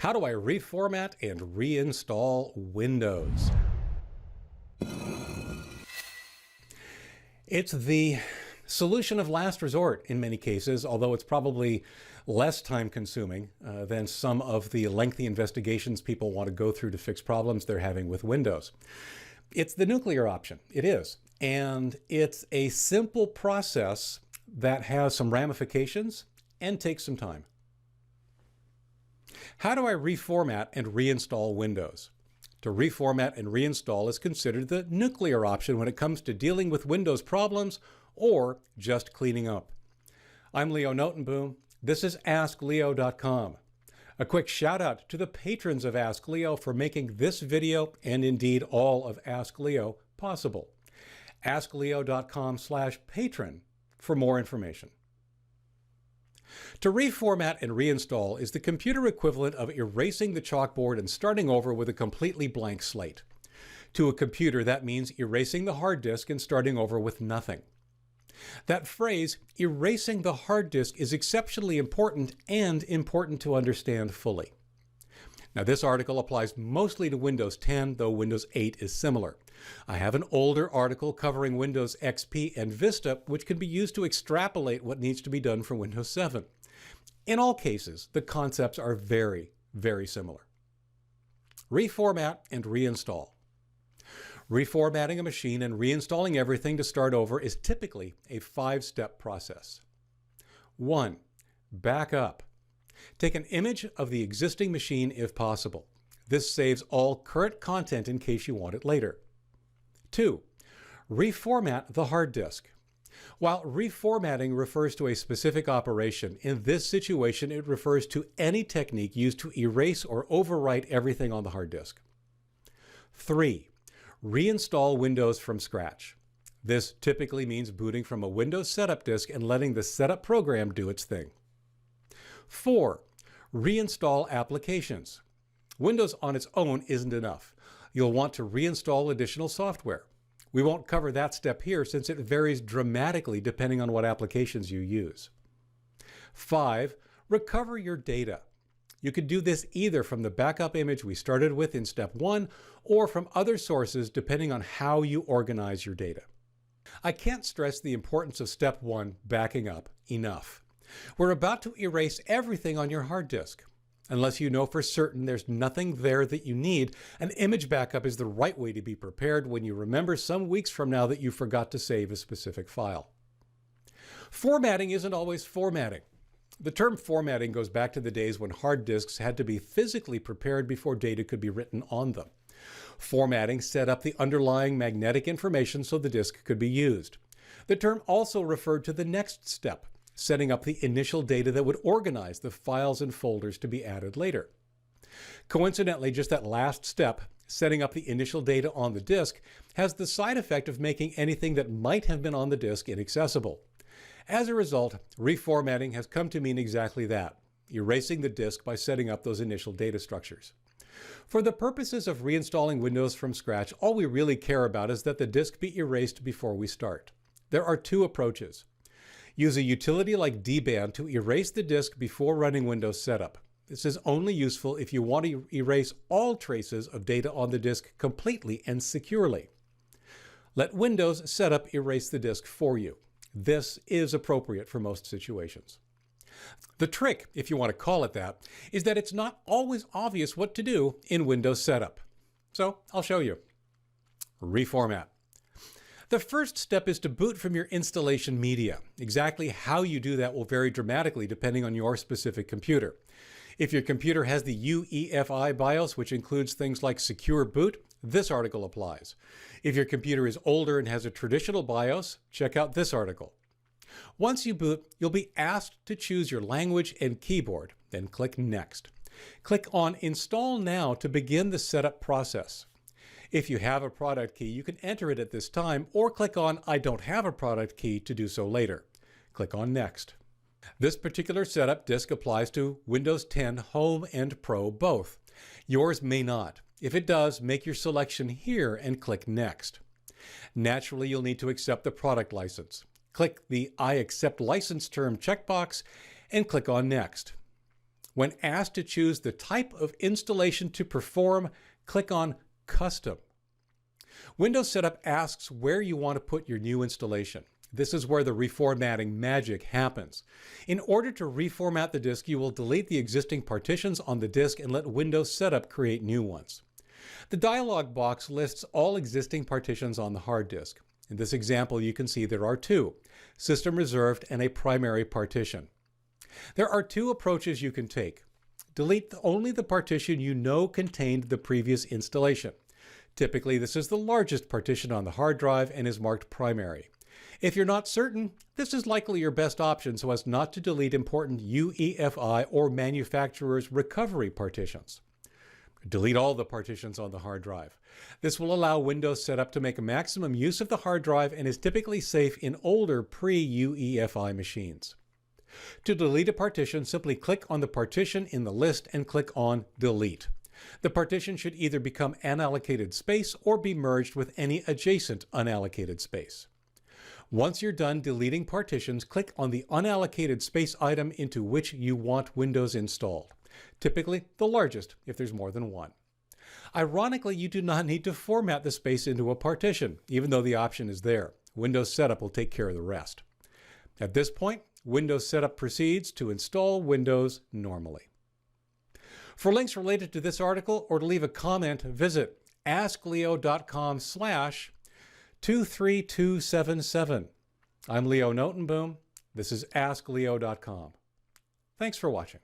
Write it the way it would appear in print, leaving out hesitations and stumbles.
How do I reformat and reinstall Windows? It's the solution of last resort in many cases, although it's probably less time consuming than some of the lengthy investigations people want to go through to fix problems they're having with Windows. It's the nuclear option. It is. And it's a simple process that has some ramifications and takes some time. How do I reformat and reinstall Windows? To reformat and reinstall is considered the nuclear option when it comes to dealing with Windows problems or just cleaning up. I'm Leo Notenboom. This is askleo.com. A quick shout out to the patrons of Ask Leo for making this video and indeed all of Ask Leo possible. askleo.com/patron for more information. To reformat and reinstall is the computer equivalent of erasing the chalkboard and starting over with a completely blank slate. To a computer, that means erasing the hard disk and starting over with nothing. That phrase, erasing the hard disk, is exceptionally important and important to understand fully. Now, this article applies mostly to Windows 10, though Windows 8 is similar. I have an older article covering Windows XP and Vista, which can be used to extrapolate what needs to be done for Windows 7. In all cases, the concepts are very, very similar. Reformat and reinstall. Reformatting a machine and reinstalling everything to start over is typically a 5-step process. 1. Back up. Take an image of the existing machine if possible. This saves all current content in case you want it later. 2. Reformat the hard disk. While reformatting refers to a specific operation, in this situation it refers to any technique used to erase or overwrite everything on the hard disk. 3. Reinstall Windows from scratch. This typically means booting from a Windows setup disk and letting the setup program do its thing. 4. Reinstall applications. Windows on its own isn't enough. You'll want to reinstall additional software. We won't cover that step here since it varies dramatically depending on what applications you use. 5. Recover your data. You could do this either from the backup image we started with in step 1 or from other sources depending on how you organize your data. I can't stress the importance of step 1, backing up, enough. We're about to erase everything on your hard disk. Unless you know for certain there's nothing there that you need, an image backup is the right way to be prepared when you remember some weeks from now that you forgot to save a specific file. Formatting isn't always formatting. The term formatting goes back to the days when hard disks had to be physically prepared before data could be written on them. Formatting set up the underlying magnetic information so the disk could be used. The term also referred to the next step, setting up the initial data that would organize the files and folders to be added later. Coincidentally, just that last step, setting up the initial data on the disk, has the side effect of making anything that might have been on the disk inaccessible. As a result, reformatting has come to mean exactly that, erasing the disk by setting up those initial data structures. For the purposes of reinstalling Windows from scratch, all we really care about is that the disk be erased before we start. There are 2 approaches. Use a utility like dban to erase the disk before running Windows setup. This is only useful if you want to erase all traces of data on the disk completely and securely. Let Windows setup erase the disk for you. This is appropriate for most situations. The trick, if you want to call it that, is that it's not always obvious what to do in Windows setup. So I'll show you. Reformat. The first step is to boot from your installation media. Exactly how you do that will vary dramatically depending on your specific computer. If your computer has the UEFI BIOS, which includes things like Secure Boot, this article applies. If your computer is older and has a traditional BIOS, check out this article. Once you boot, you'll be asked to choose your language and keyboard, then click Next. Click on Install Now to begin the setup process. If you have a product key, you can enter it at this time or click on I don't have a product key to do so later. Click on Next. This particular setup disk applies to Windows 10 Home and Pro both. Yours may not. If it does, make your selection here and click Next. Naturally, you'll need to accept the product license. Click the I accept license term checkbox and click on Next. When asked to choose the type of installation to perform, click on Custom. Windows Setup asks where you want to put your new installation. This is where the reformatting magic happens. In order to reformat the disk, you will delete the existing partitions on the disk and let Windows Setup create new ones. The dialog box lists all existing partitions on the hard disk. In this example, you can see there are two: System Reserved and a primary partition. There are two approaches you can take. Delete only the partition you know contained the previous installation. Typically, this is the largest partition on the hard drive and is marked primary. If you're not certain, this is likely your best option so as not to delete important UEFI or manufacturer's recovery partitions. Delete all the partitions on the hard drive. This will allow Windows Setup to make a maximum use of the hard drive and is typically safe in older pre-UEFI machines. To delete a partition, simply click on the partition in the list and click on Delete. The partition should either become unallocated space or be merged with any adjacent unallocated space. Once you're done deleting partitions, click on the unallocated space item into which you want Windows installed. Typically the largest if there's more than one. Ironically, you do not need to format the space into a partition, even though the option is there. Windows Setup will take care of the rest. At this point, Windows Setup proceeds to install Windows normally. For links related to this article or to leave a comment, visit askleo.com/23277. I'm Leo Notenboom. This is askleo.com. Thanks for watching.